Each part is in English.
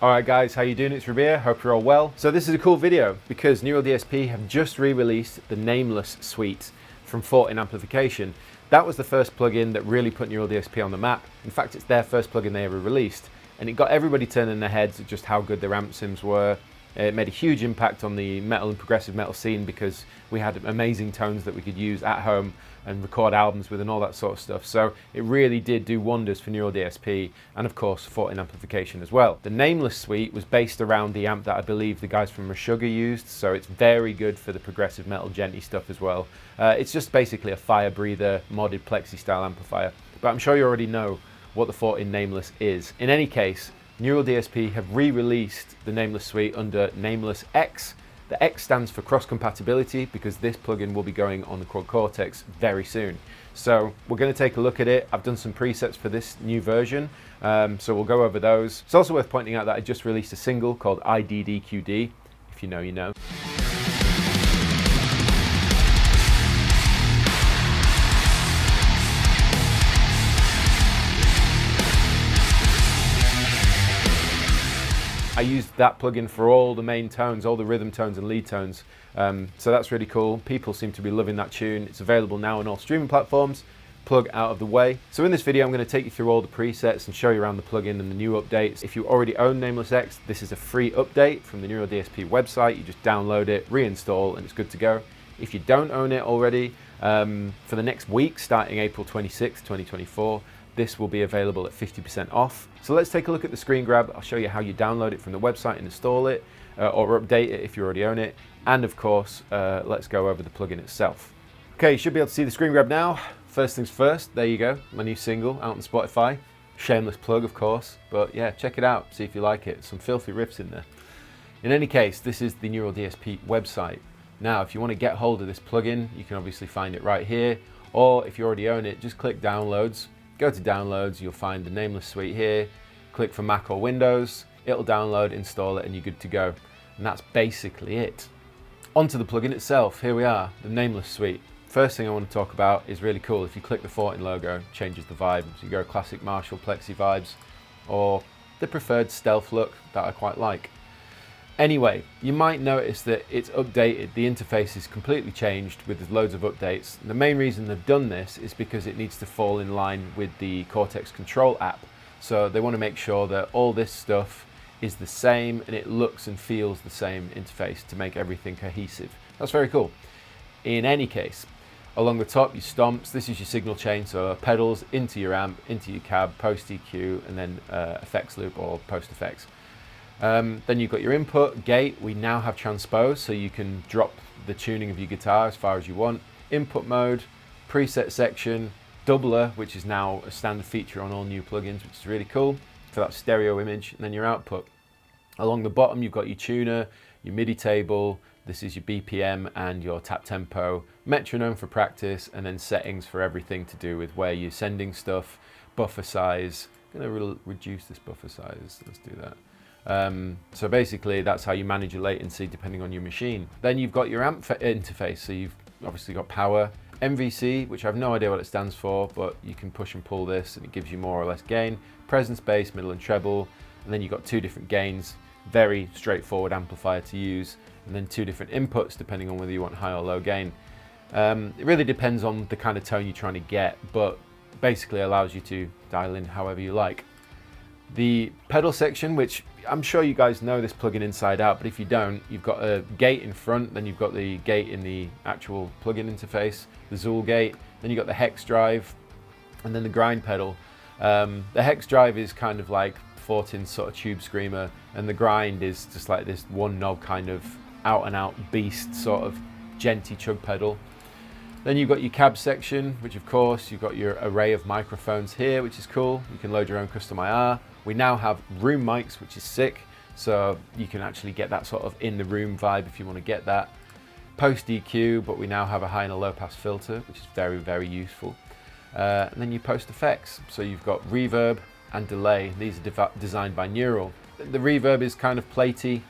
Alright guys, how you doing? It's Rabea, hope you're all well. So this is a cool video because Neural DSP have just re-released the Nameless suite from FORTIN Amplification. That was the first plugin that really put Neural DSP on the map. In fact, it's their first plugin they ever released, and it got everybody turning their heads at just how good their amp sims were. It made a huge impact on the metal and progressive metal scene because we had amazing tones that we could use at home and record albums with and all that sort of stuff. So it really did do wonders for Neural DSP and of course FORTIN Amplification as well. The Nameless suite was based around the amp that I believe the guys from Massaad used, so it's very good for the progressive metal djenty stuff as well. It's just basically a fire breather modded plexi style amplifier, but I'm sure you already know what the FORTIN Nameless is. In any case, Neural DSP have re-released the Nameless suite under Nameless X. The X stands for cross compatibility because this plugin will be going on the Quad Cortex very soon. So we're going to take a look at it. I've done some presets for this new version, so we'll go over those. It's also worth pointing out that I just released a single called IDDQD. If you know, you know. I used that plugin for all the main tones, all the rhythm tones and lead tones. So that's really cool. People seem to be loving that tune. It's available now on all streaming platforms. Plug out of the way. So in this video, I'm going to take you through all the presets and show you around the plugin and the new updates. If you already own Nameless X, this is a free update from the Neural DSP website. You just download it, reinstall, and it's good to go. If you don't own it already, for the next week, starting April 26, 2024, this will be available at 50% off. So let's take a look at the screen grab. I'll show you how you download it from the website and install it, or update it if you already own it. And of course, let's go over the plugin itself. Okay, you should be able to see the screen grab now. First things first, there you go, my new single out on Spotify. Shameless plug, of course, but yeah, check it out, see if you like it. Some filthy riffs in there. In any case, this is the Neural DSP website. Now, if you want to get hold of this plugin, you can obviously find it right here, or if you already own it, just click downloads. Go to downloads, you'll find the Nameless suite here. Click for Mac or Windows, it'll download, install it, and you're good to go. And that's basically it. Onto the plugin itself, here we are, the Nameless suite. First thing I want to talk about is really cool. If you click the FORTIN logo, it changes the vibe. So you go classic Marshall Plexi vibes, or the preferred stealth look that I quite like. Anyway, you might notice that it's updated. The interface is completely changed with loads of updates. The main reason they've done this is because it needs to fall in line with the Cortex Control app. So they want to make sure that all this stuff is the same and it looks and feels the same interface to make everything cohesive. That's very cool. In any case, along the top, your stomps, this is your signal chain, so pedals into your amp, into your cab, post EQ, and then effects loop or post effects. Then you've got your input, gate. We now have transpose, so you can drop the tuning of your guitar as far as you want. Input mode, preset section, doubler, which is now a standard feature on all new plugins, which is really cool for that stereo image, and then your output. Along the bottom, you've got your tuner, your MIDI table, this is your BPM and your tap tempo, metronome for practice, and then settings for everything to do with where you're sending stuff, buffer size. I'm gonna reduce this buffer size, let's do that. So basically that's how you manage your latency depending on your machine. Then you've got your amp interface, so you've obviously got power, MVC, which I have no idea what it stands for, but you can push and pull this and it gives you more or less gain, presence, bass, middle and treble, and then you've got two different gains, very straightforward amplifier to use, and then two different inputs depending on whether you want high or low gain. It really depends on the kind of tone you're trying to get, but basically allows you to dial in however you like. The pedal section, which I'm sure you guys know this plugin inside out, but if you don't, you've got a gate in front, then you've got the gate in the actual plugin interface, the Zool gate, then you've got the hex drive, and then the grind pedal. The hex drive is kind of like FORTIN's sort of tube screamer, and the grind is just like this one knob kind of out and out beast sort of djenty chug pedal. Then you've got your cab section, which of course you've got your array of microphones here, which is cool. You can load your own custom IR. We now have room mics, which is sick. So you can actually get that sort of in the room vibe if you want to get that. Post EQ, but we now have a high and a low pass filter, which is very, very useful. And then you post effects. So you've got reverb and delay. These are designed by Neural. The reverb is kind of platey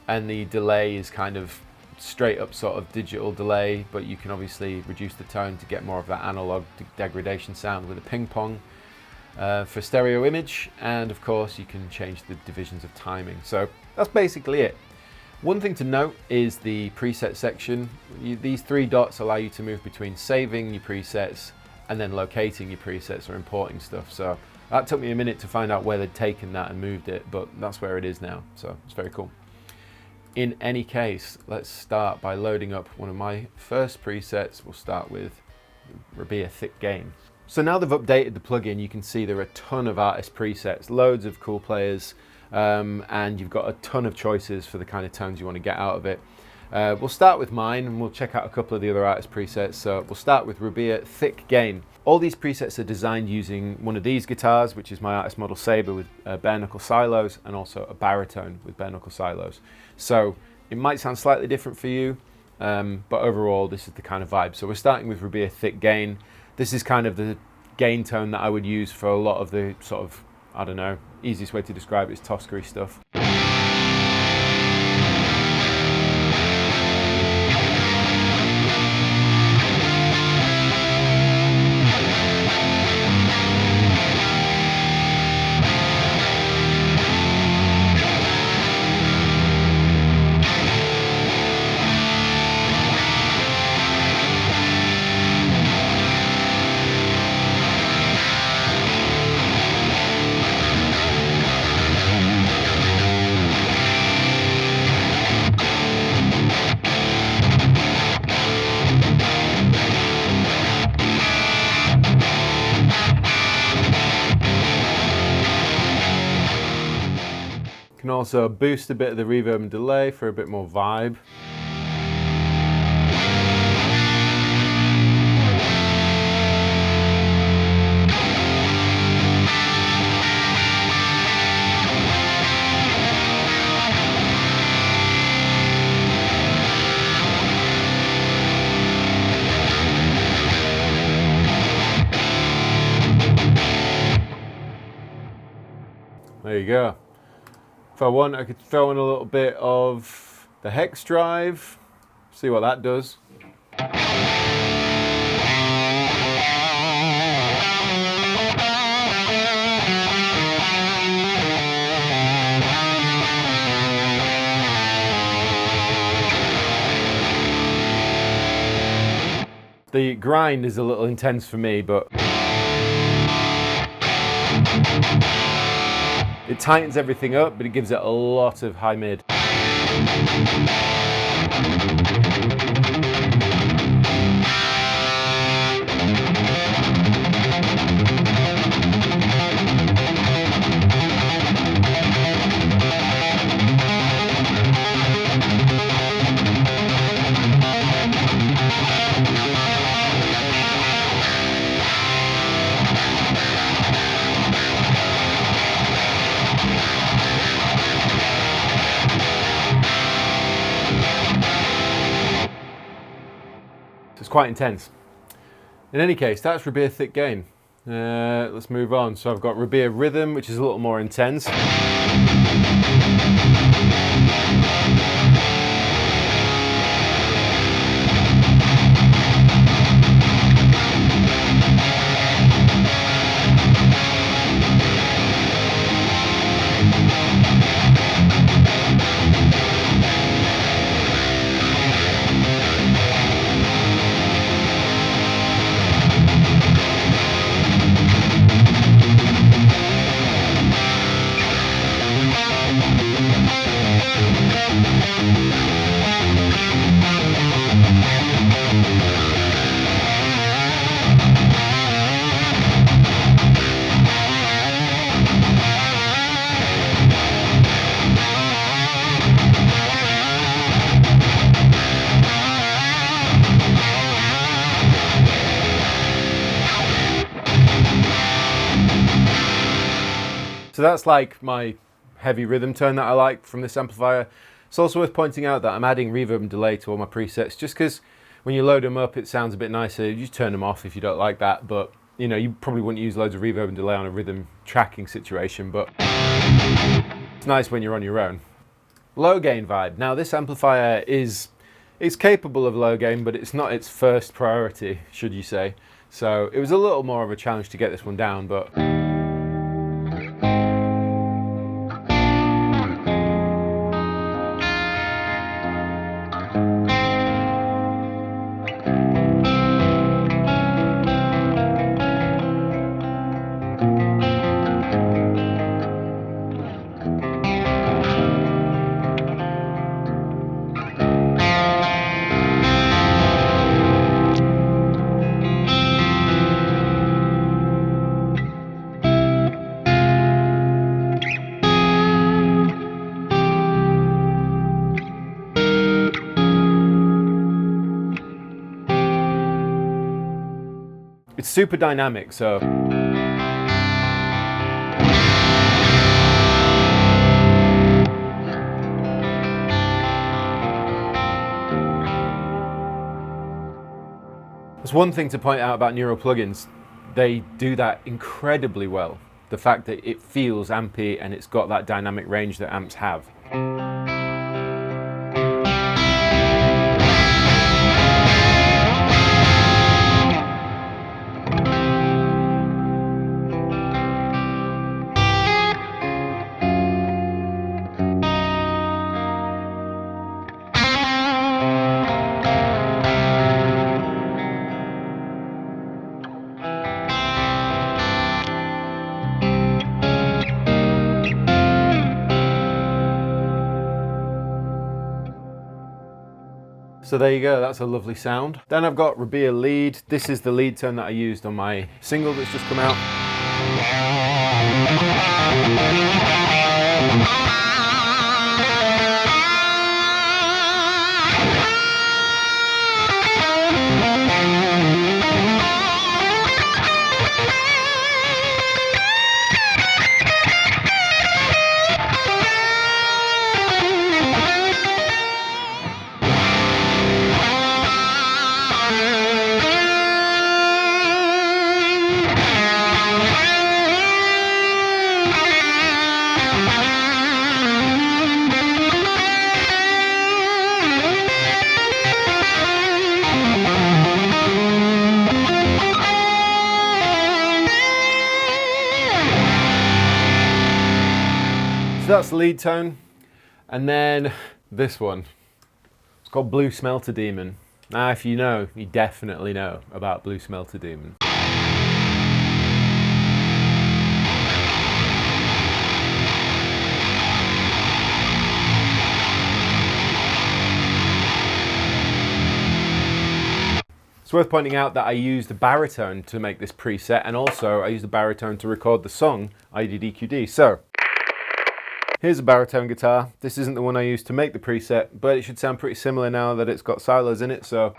and the delay is kind of straight up sort of digital delay, but you can obviously reduce the tone to get more of that analog degradation sound with a ping pong. for stereo image, and of course you can change the divisions of timing. So that's basically it. One thing to note is the preset section. These three dots allow you to move between saving your presets and then locating your presets or importing stuff. So that took me a minute to find out where they'd taken that and moved it, but that's where it is now. So it's very cool. In any case, let's start by loading up one of my first presets. We'll start with Rabea Thick Gain. So now they've updated the plugin, you can see there are a ton of artist presets, loads of cool players, and you've got a ton of choices for the kind of tones you want to get out of it. We'll start with mine and we'll check out a couple of the other artist presets. So we'll start with Rabea Thick Gain. All these presets are designed using one of these guitars, which is my artist model Sabre with bare knuckle silos, and also a Baritone with bare knuckle silos. So it might sound slightly different for you, but overall this is the kind of vibe. So we're starting with Rabea Thick Gain. This is kind of the gain tone that I would use for a lot of the sort of, I don't know, easiest way to describe it is Toskery stuff. Can also boost a bit of the reverb and delay for a bit more vibe. There you go. If I want, I could throw in a little bit of the hex drive, see what that does. The grind is a little intense for me, but it tightens everything up, but it gives it a lot of high mid. It's quite intense. In any case, that's Rabea Thick Gain. Let's move on. So I've got Rabea Rhythm, which is a little more intense. So that's like my heavy rhythm tone that I like from this amplifier. It's also worth pointing out that I'm adding reverb and delay to all my presets just because when you load them up it sounds a bit nicer. You just turn them off if you don't like that, but you know, you probably wouldn't use loads of reverb and delay on a rhythm tracking situation, but it's nice when you're on your own. Low gain vibe. Now this amplifier is capable of low gain, but it's not its first priority, should you say. So it was a little more of a challenge to get this one down, but It's super dynamic, so there's one thing to point out about Neural plugins. They do that incredibly well. The fact that it feels ampy and it's got that dynamic range that amps have. So there you go, that's a lovely sound. Then I've got Rabea Lead. This is the lead tone that I used on my single that's just come out. So that's the lead tone, and then this one. It's called Blue Smelter Demon. Now, if you know, you definitely know about Blue Smelter Demon. It's worth pointing out that I used a baritone to make this preset, and also I used a baritone to record the song IDDQD. So here's a baritone guitar. This isn't the one I used to make the preset, but it should sound pretty similar now that it's got silos in it, so.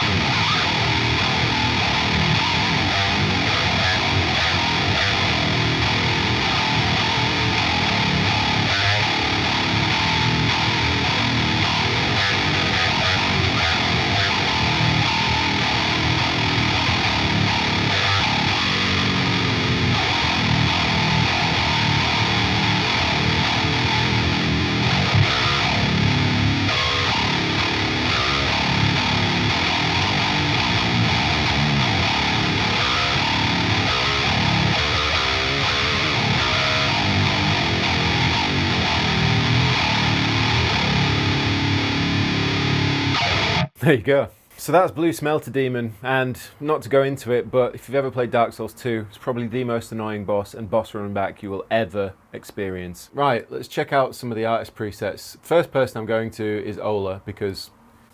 There you go. So that's Blue Smelter Demon, and not to go into it, but if you've ever played Dark Souls 2, it's probably the most annoying boss and boss run back you will ever experience. Right, let's check out some of the artist presets. First person I'm going to is Ola, because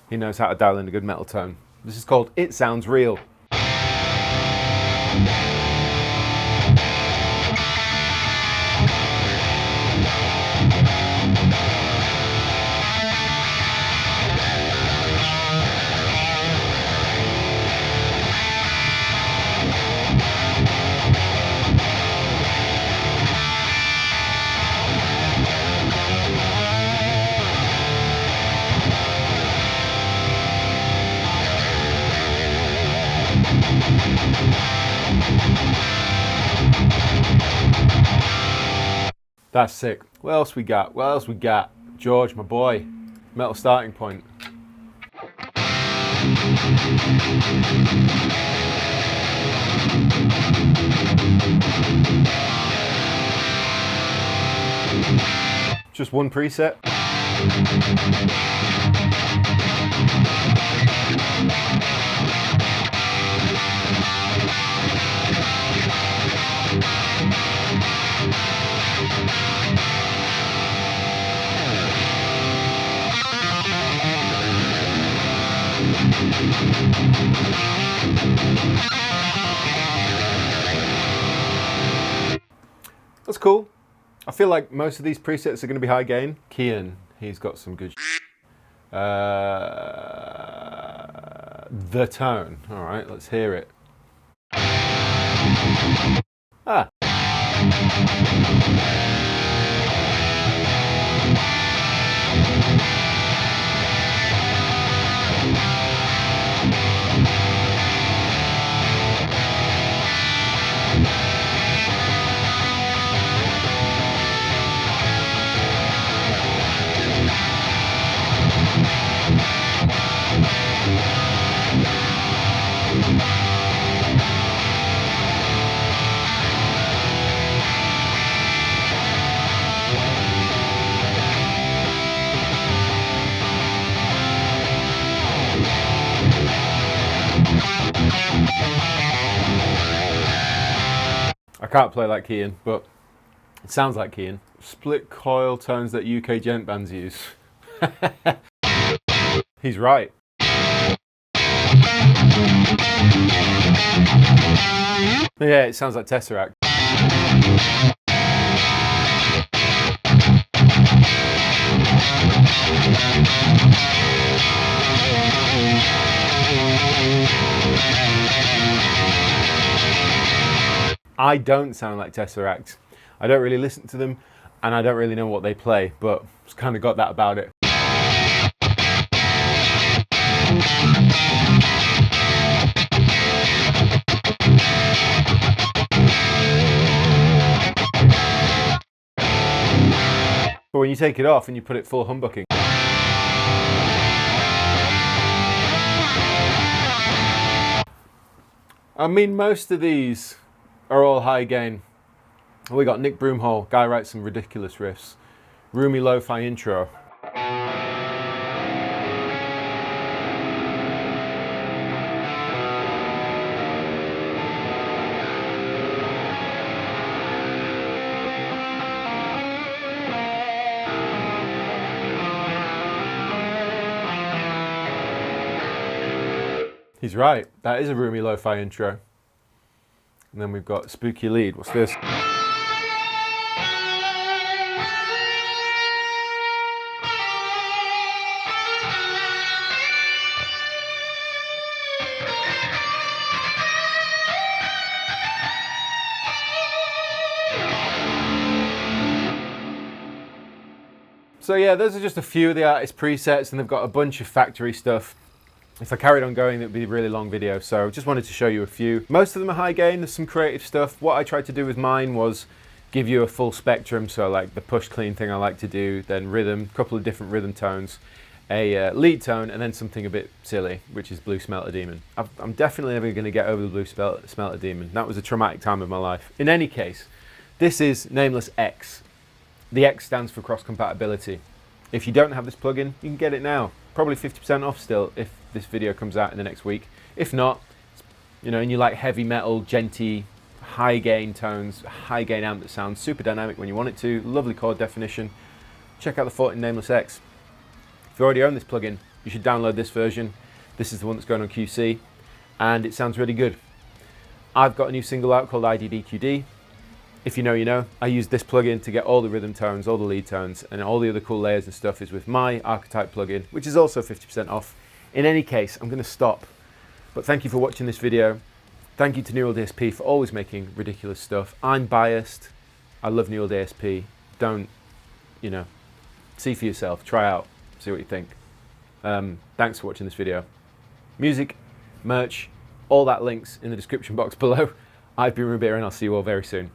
he knows how to dial in a good metal tone. This is called It Sounds Real. That's sick. What else we got? What else we got? George, my boy. Metal Starting Point. Just one preset. That's cool. I feel like most of these presets are going to be high gain. Kian, he's got some good the tone. All right, let's hear it. Ah. I can't play like Kian, but it sounds like Kian. Split coil tones that UK gent bands use. He's right. Yeah, it sounds like Tesseract. I don't sound like Tesseract. I don't really listen to them, and I don't really know what they play, but it's kind of got that about it. But when you take it off and you put it full humbucking, I mean, most of these are all high gain. We got Nick Broomhall, guy writes some ridiculous riffs. Roomy lo-fi intro. He's right, that is a roomy lo-fi intro. And then we've got Spooky Lead. What's this? So yeah, those are just a few of the artist presets, and they've got a bunch of factory stuff. If I carried on going, it would be a really long video, so just wanted to show you a few. Most of them are high gain, there's some creative stuff. What I tried to do with mine was give you a full spectrum, so like the push clean thing I like to do, then rhythm, a couple of different rhythm tones, a lead tone, and then something a bit silly, which is Blue Smelter Demon. I'm definitely never going to get over the Blue Smelter Demon. That was a traumatic time of my life. In any case, this is Nameless X. The X stands for cross compatibility. If you don't have this plugin, you can get it now. Probably 50% off still if this video comes out in the next week. If not, you know, and you like heavy metal, genty, high gain tones, high gain amp that sounds super dynamic when you want it to, lovely chord definition, check out the FORTIN Nameless X. If you already own this plugin, you should download this version. This is the one that's going on QC, and it sounds really good. I've got a new single out called IDDQD. If you know, you know. I use this plugin to get all the rhythm tones, all the lead tones, and all the other cool layers and stuff is with my Archetype plugin, which is also 50% off. In any case, I'm going to stop. But thank you for watching this video. Thank you to Neural DSP for always making ridiculous stuff. I'm biased. I love Neural DSP. Don't, you know, see for yourself. Try out. See what you think. Thanks for watching this video. Music, merch, all that links in the description box below. I've been Rabea, and I'll see you all very soon.